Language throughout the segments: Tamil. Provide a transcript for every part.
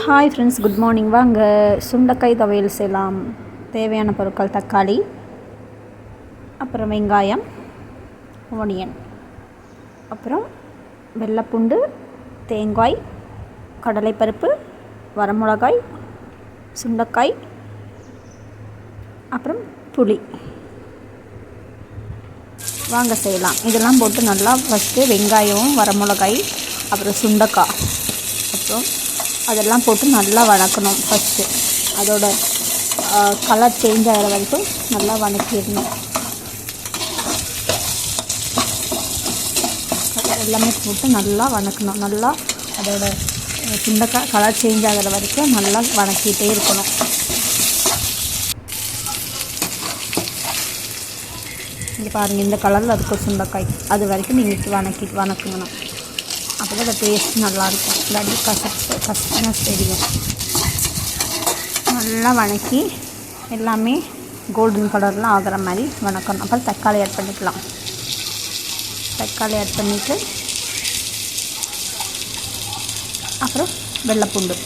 Hi friends, good morning. வாங்க சுண்டைக்காய் துவையல் செய்யலாம். தேவையான பொருட்கள்: தக்காளி, அப்புறம் வெங்காயம், ஆனியன், அப்புறம் வெள்ளைப்பூண்டு, தேங்காய், கடலைப்பருப்பு, வரமிளகாய், சுண்டைக்காய், அப்புறம் புளி. வாங்க செய்யலாம். இதெல்லாம் போட்டு நல்லா ஃபஸ்ட்டு வெங்காயம், வரமிளகாய், அப்புறம் சுண்டைக்காய், அப்புறம் அதெல்லாம் போட்டு நல்லா வதக்கணும். ஃபஸ்ட்டு அதோட கலர் சேஞ்ச் ஆகிற வரைக்கும் நல்லா வதக்கிடணும். எல்லாமே போட்டு நல்லா வதக்கணும். நல்லா அதோட சுண்டைக்காய் கலர் சேஞ்ச் ஆகிற வரைக்கும் நல்லா வதக்கிட்டே இருக்கணும். இங்கே பாருங்கள், இந்த கலரில் இருக்கும் சுண்டைக்காய். அது வரைக்கும் நீங்கள் வதக்குங்கணும். அப்போ தான் டேஸ்ட் நல்லாயிருக்கும். இல்லாட்டி கசப்புனா தெரியும். நல்லா வதக்கி எல்லாமே கோல்டன் கலர்லாம் ஆகிற மாதிரி வதக்கணும். அப்புறம் தக்காளி ஆட் பண்ணிக்கலாம். தக்காளி ஆட் பண்ணிவிட்டு அப்புறம் வெள்ளைப்பூண்டு,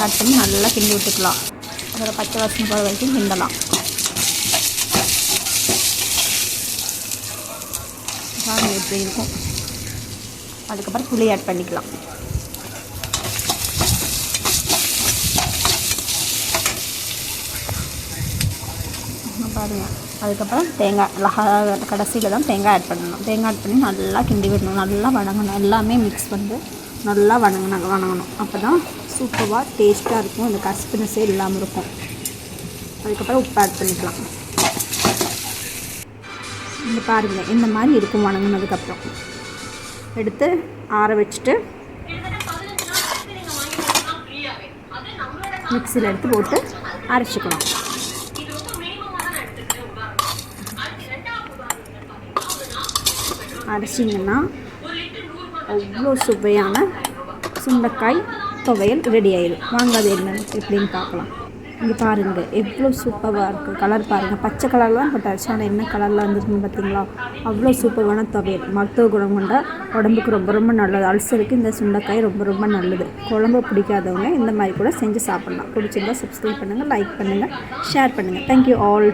ஆட் பண்ணி நல்லா கிண்டி விட்டுக்கலாம். அப்புறம் பச்சை வாசனை போகிற வரைக்கும் கிண்டலாம். பாருங்கள் எப்படி இருக்கும். அதுக்கப்புறம் புளி ஆட் பண்ணிக்கலாம். பாருங்கள், அதுக்கப்புறம் தேங்காய் கடைசியில் தான் தேங்காய் ஆட் பண்ணணும். தேங்காய் ஆட் பண்ணி நல்லா கிண்டி விடணும். நல்லா வதங்கணும். எல்லாமே மிக்ஸ் பண்ணி நல்லா வதங்கணும். அப்போ தான் சூப்பராக டேஸ்ட்டாக இருக்கும். அந்த கசப்புனஸே இல்லாமல் இருக்கும். அதுக்கப்புறம் உப்பு ஆட் பண்ணிக்கலாம். இங்கே பாருங்கள், இந்த மாதிரி இருக்கும். வதங்கினதுக்கப்புறம் எடுத்து ஆற வச்சுட்டு மிக்சியில் எடுத்து போட்டு அரைச்சிக்கணும். அரைச்சிங்கன்னா அவ்வளோ சுவையான சுண்டைக்காய் துவையல் ரெடி ஆயிடும். வாங்க அது எப்படின்னு பார்க்கலாம். இங்கே பாருங்கள், எவ்வளோ சூப்பராக இருக்குது. கலர் பாருங்கள், பச்சை கலர்லாம் போட்டாச்சு. ஆனால் என்ன கலரில் வந்துருக்குன்னு பார்த்தீங்களா? அவ்வளோ சூப்பரான துவையல். மருத்துவ குணம் கொண்ட உடம்புக்கு ரொம்ப ரொம்ப நல்லது. அல்சருக்கு இந்த சுண்டைக்காய் ரொம்ப ரொம்ப நல்லது. குழம்பு பிடிக்காதவங்க இந்த மாதிரி கூட செஞ்சு சாப்பிட்லாம். பிடிச்சிருந்தா சப்ஸ்கிரைப் பண்ணுங்கள், லைக் பண்ணுங்கள், ஷேர் பண்ணுங்கள். Thank you all.